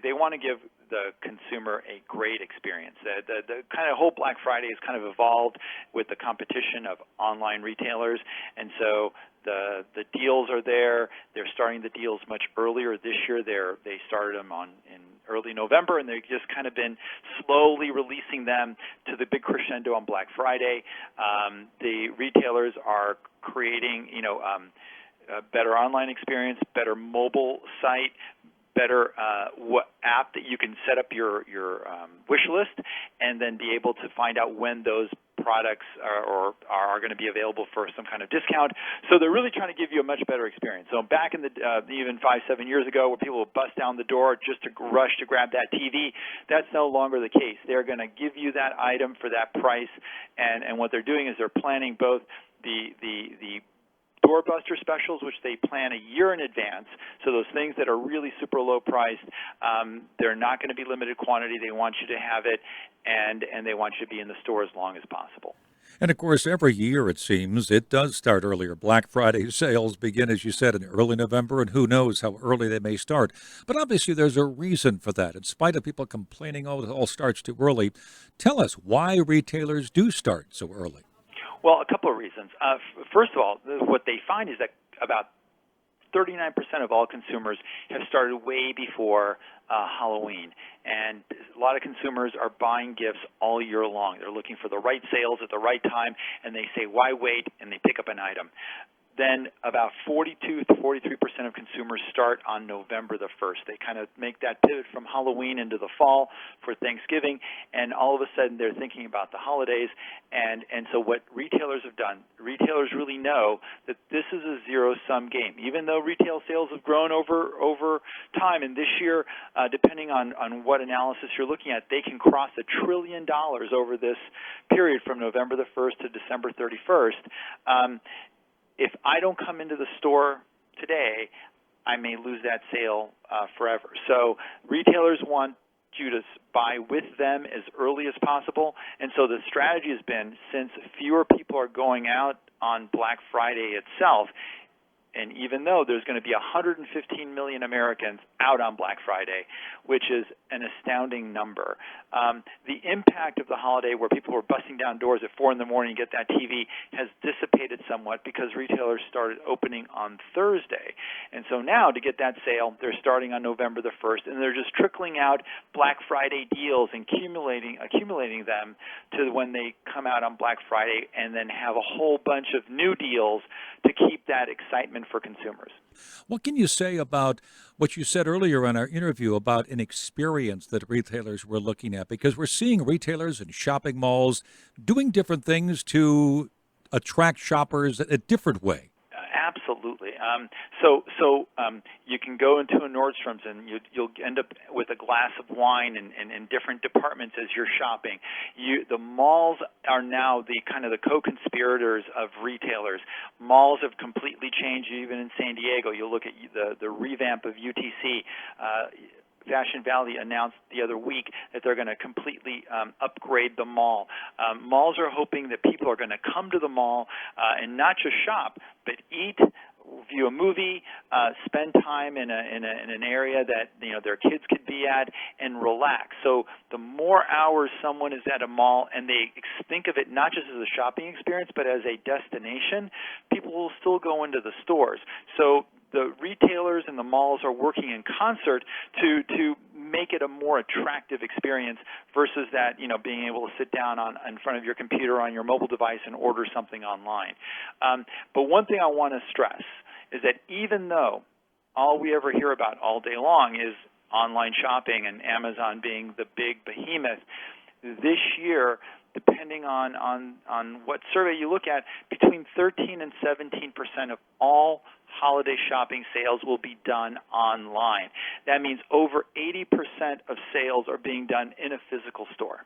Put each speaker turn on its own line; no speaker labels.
they want to give the consumer a great experience. The kind of whole Black Friday has kind of evolved with the competition of online retailers, and so the deals are there. They're starting the deals much earlier this year. They started them in early November, and they've just kind of been slowly releasing them to the big crescendo on Black Friday. The retailers are creating, a better online experience, better mobile site, better app that you can set up your wish list, and then be able to find out when those products are going to be available for some kind of discount. So they're really trying to give you a much better experience. So back in the even 5-7 years ago, where people would bust down the door just to rush to grab that TV, that's no longer the case. They're going to give you that item for that price, and what they're doing is they're planning both the doorbuster specials, which they plan a year in advance. So those things that are really super low priced, they're not going to be limited quantity. They want you to have it, and they want you to be in the store as long as possible.
And, of course, every year, it seems, it does start earlier. Black Friday sales begin, as you said, in early November, and who knows how early they may start. But obviously, there's a reason for that. In spite of people complaining, oh, it all starts too early, tell us why retailers do start so early.
Well, a couple of reasons. First of all, what they find is that about 39% of all consumers have started way before Halloween. And a lot of consumers are buying gifts all year long. They're looking for the right sales at the right time, and they say, why wait? And they pick up an item. Then about 42 to 43% of consumers start on November the 1st. They kind of make that pivot from Halloween into the fall for Thanksgiving, and all of a sudden they're thinking about the holidays. And so what retailers have done, retailers really know that this is a zero-sum game. Even though retail sales have grown over time, and this year, depending on what analysis you're looking at, they can cross $1 trillion over this period from November the 1st to December 31st. If I don't come into the store today, I may lose that sale forever. So retailers want you to buy with them as early as possible. And so the strategy has been, since fewer people are going out on Black Friday itself, and even though there's going to be 115 million Americans out on Black Friday, which is an astounding number, the impact of the holiday where people were busting down doors at 4 in the morning to get that TV has dissipated somewhat because retailers started opening on Thursday. And so now to get that sale, they're starting on November the 1st, and they're just trickling out Black Friday deals and accumulating them to when they come out on Black Friday, and then have a whole bunch of new deals to keep that excitement for consumers.
What can you say about what you said earlier in our interview about an experience that retailers were looking at? Because we're seeing retailers and shopping malls doing different things to attract shoppers a different way.
Absolutely. So you can go into a Nordstrom's and you'll end up with a glass of wine in different departments as you're shopping. The malls are now the kind of the co-conspirators of retailers. Malls have completely changed. Even in San Diego, you'll look at the revamp of UTC. Fashion Valley announced the other week that they're going to completely upgrade the mall. Malls are hoping that people are going to come to the mall and not just shop, but eat, view a movie, spend time in an area that their kids could be at, and relax. So the more hours someone is at a mall, and they think of it not just as a shopping experience, but as a destination, people will still go into the stores. So the retailers and the malls are working in concert to make it a more attractive experience versus that, being able to sit down in front of your computer on your mobile device and order something online. But one thing I want to stress is that even though all we ever hear about all day long is online shopping and Amazon being the big behemoth, this year, depending on what survey you look at, between 13 and 17% of all holiday shopping sales will be done online. That means over 80% of sales are being done in a physical store.